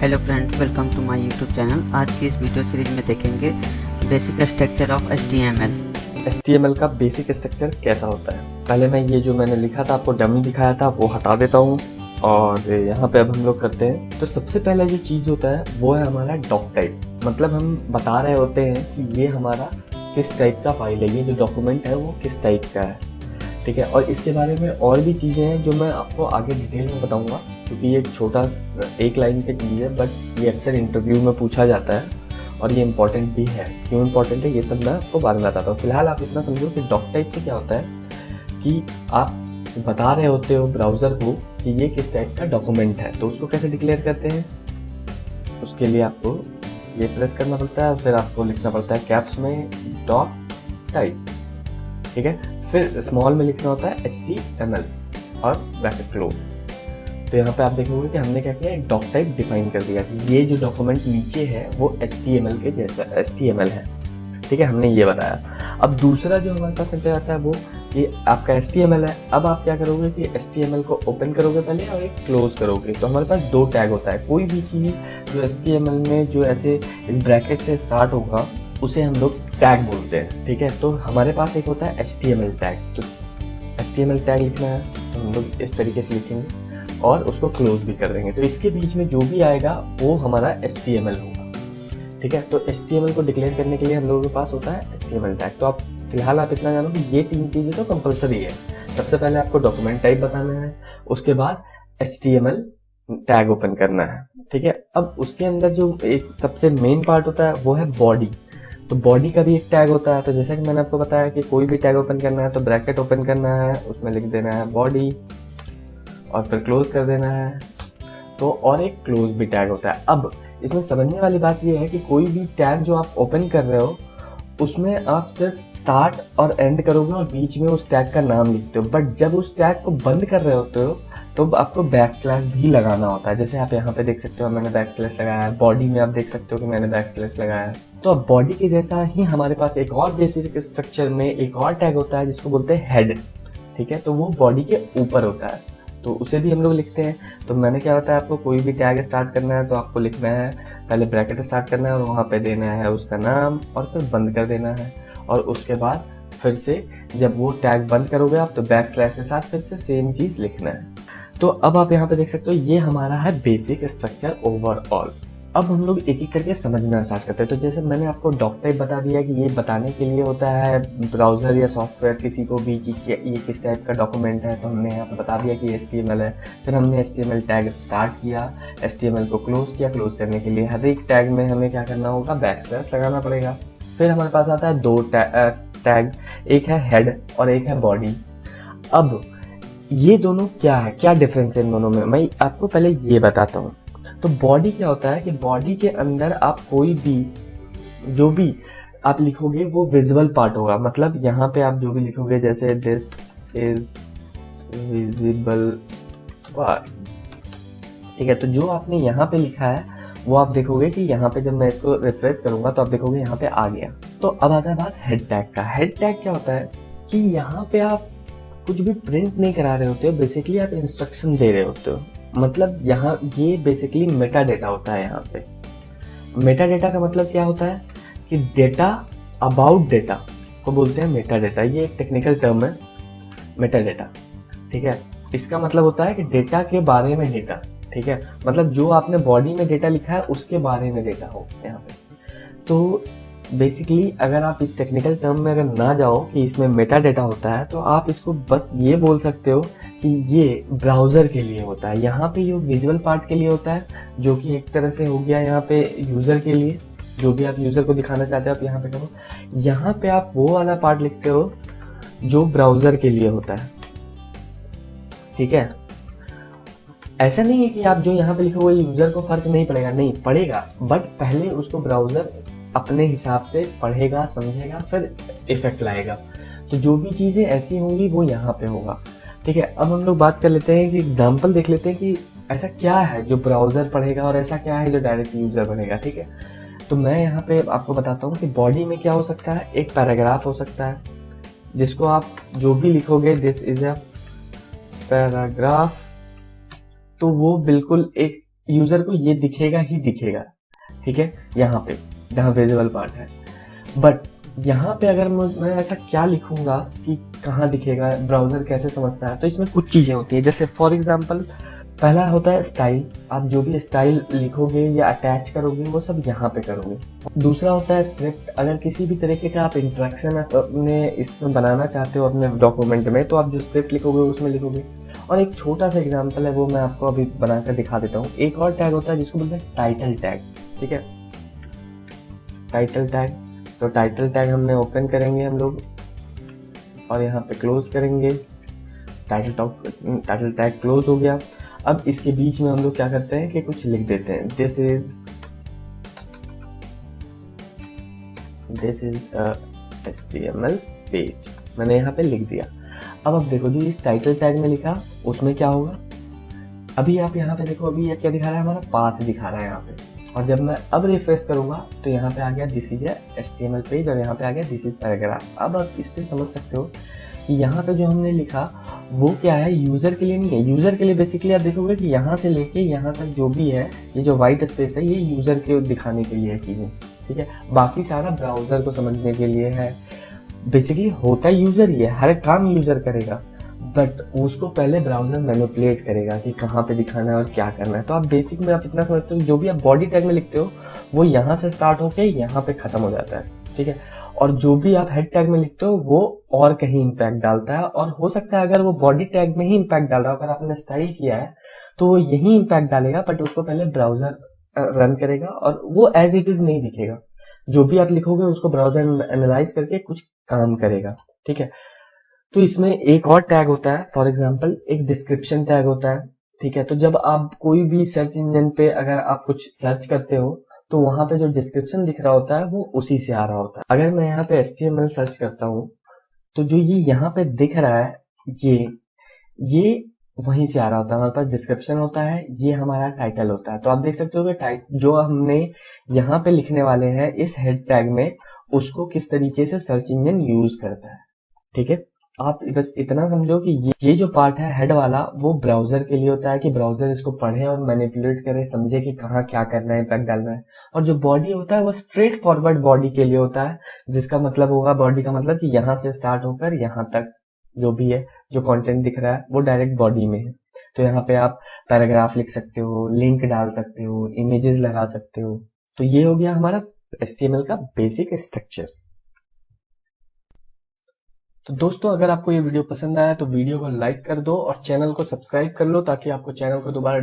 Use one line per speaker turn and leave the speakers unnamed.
Hello friends, welcome to my YouTube channel. आज की इस वीडियो सीरीज में देखेंगे basic structure of HTML।
HTML का बेसिक स्ट्रक्चर कैसा होता है। पहले मैं ये जो मैंने लिखा था आपको डमी दिखाया था वो हटा देता हूँ और यहाँ पे अब हम लोग करते हैं। तो सबसे पहला जो चीज़ होता है वो है हमारा डॉक टाइप। मतलब हम बता रहे होते हैं कि ये हमारा किस टाइप का फाइल है, ये जो डॉक्यूमेंट है वो किस टाइप का है, ठीक है। और इसके बारे में और भी चीज़ें हैं जो मैं आपको आगे डिटेल में बताऊंगा, क्योंकि ये छोटा एक लाइन की चीज़ है, बट ये अक्सर इंटरव्यू में पूछा जाता है और ये इंपॉर्टेंट भी है। क्यों इंपॉर्टेंट है ये सब मैं आपको बाद में बताता हूँ। फिलहाल आप इतना समझो कि डॉक टाइप से क्या होता है कि आप बता रहे होते हो ब्राउज़र को कि ये किस टाइप का डॉक्यूमेंट है। तो उसको कैसे डिक्लेयर करते हैं, उसके लिए आपको ये प्रेस करना पड़ता है, फिर आपको लिखना पड़ता है कैप्स में डॉक टाइप, ठीक है। फिर स्मॉल में लिखना होता है HTML और ब्रैकेट क्लोज। तो यहाँ पे आप देखोगे कि हमने क्या किया, एक डॉक टाइप डिफाइन कर दिया कि ये जो डॉक्यूमेंट नीचे है वो HTML के जैसा HTML है, ठीक है, हमने ये बताया। अब दूसरा जो हमारे पास सेंटर आता है वो ये आपका HTML है। अब आप क्या करोगे कि HTML को ओपन करोगे पहले और एक क्लोज करोगे। तो हमारे पास दो टैग होता है। कोई भी चीज़ जो HTML में जो ऐसे इस ब्रैकेट से स्टार्ट होगा उसे हम लोग टैग बोलते हैं, ठीक है। तो हमारे पास एक होता है HTML टैग। तो HTML टैग लिखना है तो हम लोग इस तरीके से लिखेंगे और उसको क्लोज भी कर देंगे। तो इसके बीच में जो भी आएगा वो हमारा HTML होगा, ठीक है। तो HTML को डिक्लेयर करने के लिए हम लोगों के पास होता है HTML टैग। तो आप फिलहाल आप इतना जानो कि ये तीन चीज़ें तो कंपलसरी है। सबसे पहले आपको डॉक्यूमेंट टाइप बताना है, उसके बाद HTML टैग ओपन करना है, ठीक है। अब उसके अंदर जो एक सबसे मेन पार्ट होता है वो है बॉडी। तो बॉडी का भी एक टैग होता है। तो जैसा कि मैंने आपको बताया कि कोई भी टैग ओपन करना है तो ब्रैकेट ओपन करना है, उसमें लिख देना है बॉडी और फिर क्लोज कर देना है। तो और एक क्लोज भी टैग होता है। अब इसमें समझने वाली बात यह है कि कोई भी टैग जो आप ओपन कर रहे हो उसमें आप सिर्फ स्टार्ट और एंड करोगे और बीच में उस टैग का नाम लिखते हो। बट जब उस टैग को बंद कर रहे होते हो तो आपको बैकस्लैश भी लगाना होता है। जैसे आप यहाँ पे देख सकते हो मैंने बैकस्लैश लगाया है, बॉडी में आप देख सकते हो कि मैंने बैकस्लैश लगाया है। तो अब बॉडी के जैसा ही हमारे पास एक और बेसिक स्ट्रक्चर में एक और टैग होता है जिसको बोलते हैं हेड, ठीक है। तो वो बॉडी के ऊपर होता है, तो उसे भी हम लोग लिखते हैं। तो मैंने क्या होता है, आपको कोई भी टैग स्टार्ट करना है तो आपको लिखना है, पहले ब्रैकेट स्टार्ट करना है और वहाँ पे देना है उसका नाम और फिर बंद कर देना है। और उसके बाद फिर से जब वो टैग बंद करोगे आप तो बैकस्लैश के साथ फिर से सेम चीज़ लिखना है। तो अब आप यहाँ पे देख सकते हो ये हमारा है बेसिक स्ट्रक्चर ओवरऑल। अब हम लोग एक एक करके समझना स्टार्ट करते हैं। तो जैसे मैंने आपको डॉक टाइप बता दिया कि ये बताने के लिए होता है ब्राउज़र या सॉफ्टवेयर किसी को भी कि ये किस टाइप का डॉक्यूमेंट है। तो हमने यहाँ पे बता दिया कि HTML है। फिर हमने HTML टैग स्टार्ट किया, HTML को क्लोज किया। क्लोज करने के लिए हर एक टैग में हमें क्या करना होगा, बैकस्लैश लगाना पड़ेगा। फिर हमारे पास आता है दो टैग, एक है हेड और एक है बॉडी। अब ये दोनों क्या है, क्या डिफरेंस है इन दोनों में, मैं आपको पहले ये बताता हूँ। तो बॉडी क्या होता है कि बॉडी के अंदर आप कोई भी जो भी आप लिखोगे वो विजुअल पार्ट होगा। मतलब यहाँ पे आप जो भी लिखोगे जैसे दिस इज विजिबल पार्ट, ठीक है। तो जो आपने यहाँ पे लिखा है वो आप देखोगे कि यहाँ पे जब मैं इसको रिफ्रेश करूंगा तो आप देखोगे यहाँ पे आ गया। तो अब आता है बात हेड टैग का। हेड टैग क्या होता है कि यहाँ पे आप कुछ भी प्रिंट नहीं करा रहे होते हो, बेसिकली आप इंस्ट्रक्शन दे रहे होते हो। मतलब यहाँ ये बेसिकली मेटा डेटा होता है। यहाँ पे मेटा डेटा का मतलब क्या होता है कि डेटा अबाउट डेटा को बोलते हैं मेटा डेटा। ये एक टेक्निकल टर्म है मेटा डेटा, ठीक है। इसका मतलब होता है कि डेटा के बारे में डेटा, ठीक है। मतलब जो आपने बॉडी में डेटा लिखा है उसके बारे में डेटा हो यहाँ पे। तो बेसिकली अगर आप इस टेक्निकल टर्म में अगर ना जाओ कि इसमें मेटा डेटा होता है तो आप इसको बस ये बोल सकते हो कि ये ब्राउज़र के लिए होता है। यहाँ पे ये विजुअल पार्ट के लिए होता है जो कि एक तरह से हो गया यहाँ पे यूज़र के लिए, जो भी आप यूज़र को दिखाना चाहते हो आप यहाँ पे करो। यहाँ पे आप वो वाला पार्ट लिखते हो जो ब्राउज़र के लिए होता है, ठीक है। ऐसा नहीं है कि आप जो यहाँ पे लिखोगे यूज़र को फर्क नहीं पड़ेगा, नहीं पड़ेगा, बट पहले उसको ब्राउज़र अपने हिसाब से पढ़ेगा, समझेगा, फिर इफेक्ट लाएगा। तो जो भी चीज़ें ऐसी होंगी वो यहाँ पे होगा, ठीक है। अब हम लोग बात कर लेते हैं कि एग्जांपल देख लेते हैं कि ऐसा क्या है जो ब्राउज़र पढ़ेगा और ऐसा क्या है जो डायरेक्ट यूज़र पढ़ेगा, ठीक है। तो मैं यहाँ पे आपको बताता हूँ कि बॉडी में क्या हो सकता है, एक पैराग्राफ हो सकता है जिसको आप जो भी लिखोगे दिस इज अ पैराग्राफ, तो वो बिल्कुल एक यूजर को ये दिखेगा ही दिखेगा, ठीक है, यहाँ पे जहाँ विजुअल पार्ट है। बट यहाँ पे अगर मैं ऐसा क्या लिखूंगा कि कहाँ दिखेगा, ब्राउजर कैसे समझता है, तो इसमें कुछ चीजें होती है। जैसे फॉर एग्जांपल पहला होता है स्टाइल, आप जो भी स्टाइल लिखोगे या अटैच करोगे वो सब यहाँ पे करोगे। दूसरा होता है स्क्रिप्ट, अगर किसी भी तरीके का आप इंटरेक्शन अपने इसमें बनाना चाहते हो अपने डॉक्यूमेंट में, तो आप जो स्क्रिप्ट लिखोगे उसमें लिखोगे। और एक छोटा सा एग्जाम्पल है, वो मैं आपको अभी बनाकर दिखा देता हूँ। एक और टैग होता है जिसको बोलते हैं टाइटल टैग, ठीक है, टाइटल टैग। तो टाइटल टैग हमने ओपन करेंगे हम लोग और यहाँ पे क्लोज करेंगे। टाइटल टैग क्लोज हो गया। अब इसके बीच में हम लोग क्या करते हैं कि कुछ लिख देते हैं, दिस इज HTML पेज, मैंने यहाँ पे लिख दिया। अब देखो जो इस टाइटल टैग में लिखा उसमें क्या होगा, अभी आप यहाँ पे देखो, अभी ये क्या दिखा रहा है, हमारा पाथ दिखा रहा है यहाँ पे। और जब मैं अब रिफ्रेश करूंगा तो यहाँ पे आ गया दिस इज HTML पेज और यहाँ पे आ गया दिस इज पैराग्राफ। अब आप इससे समझ सकते हो कि यहाँ पे जो हमने लिखा वो क्या है, यूजर के लिए नहीं है। यूजर के लिए बेसिकली आप देखोगे कि यहाँ से लेके यहाँ तक जो भी है, ये जो व्हाइट स्पेस है, ये यूजर के दिखाने के लिए है चीजें, ठीक है। बाकी सारा ब्राउजर को समझने के लिए है। बेसिकली होता यूजर ही है, हर काम यूजर करेगा, बट उसको पहले ब्राउजर मैनिपुलेट करेगा कि कहाँ पे दिखाना है और क्या करना है। तो आप बेसिक में आप इतना समझते हो, जो भी आप बॉडी टैग में लिखते हो वो यहाँ से स्टार्ट होके यहाँ पे खत्म हो जाता है, ठीक है। और जो भी आप हेड टैग में लिखते हो वो और कहीं इम्पैक्ट डालता है, और हो सकता है अगर वो बॉडी टैग में ही इम्पैक्ट डाल रहा हो, अगर आपने स्टाइल किया है तो वो यही इम्पैक्ट डालेगा, बट उसको पहले ब्राउजर रन करेगा और वो एज इट इज नहीं दिखेगा। जो भी आप लिखोगे उसको ब्राउजर एनालाइज करके कुछ काम करेगा, ठीक है। तो इसमें एक और टैग होता है, फॉर एग्जांपल एक डिस्क्रिप्शन टैग होता है, ठीक है। तो जब आप कोई भी सर्च इंजन पे अगर आप कुछ सर्च करते हो तो वहां पे जो डिस्क्रिप्शन दिख रहा होता है वो उसी से आ रहा होता है। अगर मैं यहाँ पे HTML सर्च करता हूँ तो जो ये यहाँ पे दिख रहा है ये वहीं से आ रहा होता है। हमारे पास डिस्क्रिप्शन होता है, ये हमारा टाइटल होता है। तो आप देख सकते हो कि जो हमने यहाँ पे लिखने वाले हैं इस हेड टैग में, उसको किस तरीके से सर्च इंजन यूज करता है, ठीक है। आप बस इतना समझो कि ये जो पार्ट है हेड वाला, वो ब्राउजर के लिए होता है कि ब्राउजर इसको पढ़े और मैनिपुलेट करे, समझे कि कहाँ क्या करना है, इम्पैक्ट डालना है। और जो बॉडी होता है वो स्ट्रेट फॉरवर्ड बॉडी के लिए होता है, जिसका मतलब होगा, बॉडी का मतलब कि यहाँ से स्टार्ट होकर यहाँ तक जो भी है, जो कंटेंट दिख रहा है वो डायरेक्ट बॉडी में है। तो यहाँ पे आप पैराग्राफ लिख सकते हो, लिंक डाल सकते हो, इमेजेस लगा सकते हो। तो ये हो गया हमारा HTML का बेसिक स्ट्रक्चर। तो दोस्तों अगर आपको ये वीडियो पसंद आया तो वीडियो को लाइक कर दो और चैनल को सब्सक्राइब कर लो, ताकि आपको चैनल को दोबारा